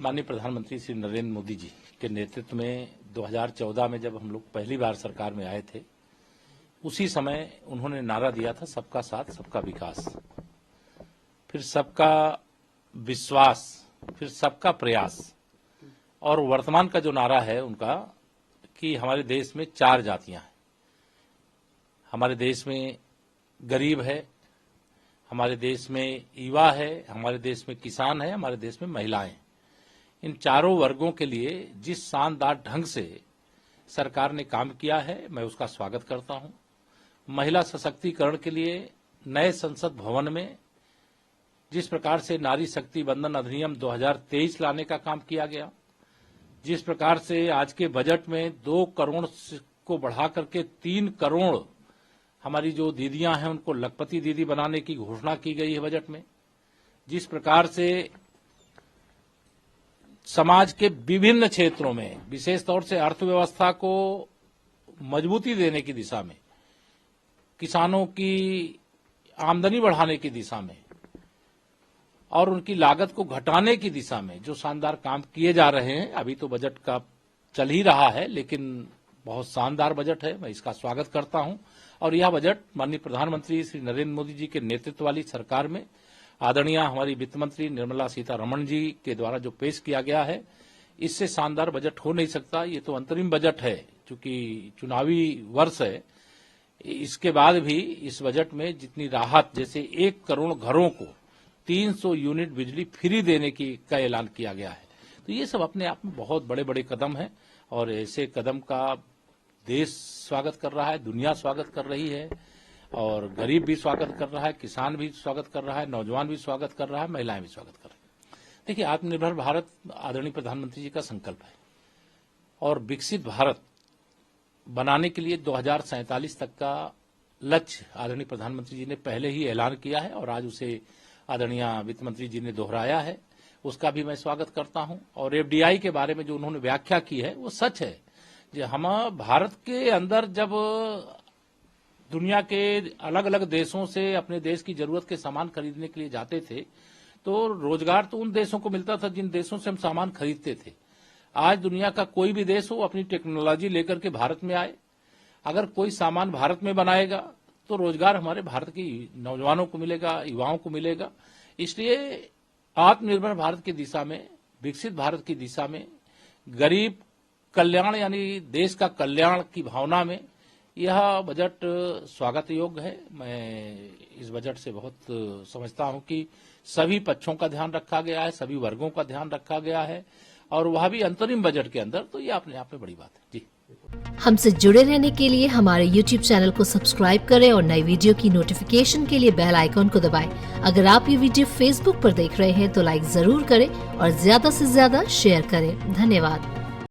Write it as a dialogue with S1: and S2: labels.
S1: माननीय प्रधानमंत्री श्री नरेंद्र मोदी जी के नेतृत्व में 2014 में जब हम लोग पहली बार सरकार में आए थे, उसी समय उन्होंने नारा दिया था सबका साथ सबका विकास, फिर सबका विश्वास, फिर सबका प्रयास। और वर्तमान का जो नारा है उनका कि हमारे देश में 4 जातियां हैं। हमारे देश में गरीब है, हमारे देश में युवा है, हमारे देश में किसान है, हमारे देश में महिलाएं। इन चारों वर्गों के लिए जिस शानदार ढंग से सरकार ने काम किया है, मैं उसका स्वागत करता हूं। महिला सशक्तिकरण के लिए नए संसद भवन में जिस प्रकार से नारी शक्ति बंधन अधिनियम 2023 लाने का काम किया गया, जिस प्रकार से आज के बजट में 2 करोड़ को बढ़ा करके 3 करोड़ हमारी जो दीदियां हैं उनको लखपति दीदी बनाने की घोषणा की गई है बजट में, जिस प्रकार से समाज के विभिन्न क्षेत्रों में विशेष तौर से अर्थव्यवस्था को मजबूती देने की दिशा में, किसानों की आमदनी बढ़ाने की दिशा में और उनकी लागत को घटाने की दिशा में जो शानदार काम किए जा रहे हैं। अभी तो बजट का चल ही रहा है, लेकिन बहुत शानदार बजट है, मैं इसका स्वागत करता हूं। और यह बजट माननीय प्रधानमंत्री श्री नरेंद्र मोदी जी के नेतृत्व वाली सरकार में आदरणीय हमारी वित्त मंत्री निर्मला सीतारमण जी के द्वारा जो पेश किया गया है, इससे शानदार बजट हो नहीं सकता। ये तो अंतरिम बजट है, चूंकि चुनावी वर्ष है। इसके बाद भी इस बजट में जितनी राहत, जैसे 1 करोड़ घरों को 300 यूनिट बिजली फ्री देने का ऐलान किया गया है, तो ये सब अपने आप में बहुत बड़े बड़े कदम हैं और ऐसे कदम का देश स्वागत कर रहा है, दुनिया स्वागत कर रही है और गरीब भी स्वागत कर रहा है, किसान भी स्वागत कर रहा है, नौजवान भी स्वागत कर रहा है, महिलाएं भी स्वागत कर रही है। देखिए, आत्मनिर्भर भारत आदरणीय प्रधानमंत्री जी का संकल्प है और विकसित भारत बनाने के लिए 2047 तक का लक्ष्य आदरणीय प्रधानमंत्री जी ने पहले ही ऐलान किया है और आज उसे आदरणीय वित्त मंत्री जी ने दोहराया है, उसका भी मैं स्वागत करता हूं। और एफडीआई के बारे में जो उन्होंने व्याख्या की है वो सच है। जो हम भारत के अंदर जब दुनिया के अलग अलग देशों से अपने देश की जरूरत के सामान खरीदने के लिए जाते थे, तो रोजगार तो उन देशों को मिलता था जिन देशों से हम सामान खरीदते थे। आज दुनिया का कोई भी देश हो अपनी टेक्नोलॉजी लेकर के भारत में आए, अगर कोई सामान भारत में बनाएगा तो रोजगार हमारे भारत के नौजवानों को मिलेगा, युवाओं को मिलेगा। इसलिए आत्मनिर्भर भारत की दिशा में, विकसित भारत की दिशा में, गरीब कल्याण यानी देश का कल्याण की भावना में यह बजट स्वागत योग्य है। मैं इस बजट से बहुत समझता हूं कि सभी पक्षों का ध्यान रखा गया है, सभी वर्गों का ध्यान रखा गया है और वह भी अंतरिम बजट के अंदर, तो ये अपने आप में बड़ी बात है। जी,
S2: हमसे जुड़े रहने के लिए हमारे YouTube चैनल को सब्सक्राइब करें और नई वीडियो की नोटिफिकेशन के लिए बेल आइकॉन को दबाएं। अगर आप ये वीडियो Facebook पर देख रहे हैं तो लाइक जरूर करें और ज्यादा से ज्यादा शेयर करें। धन्यवाद।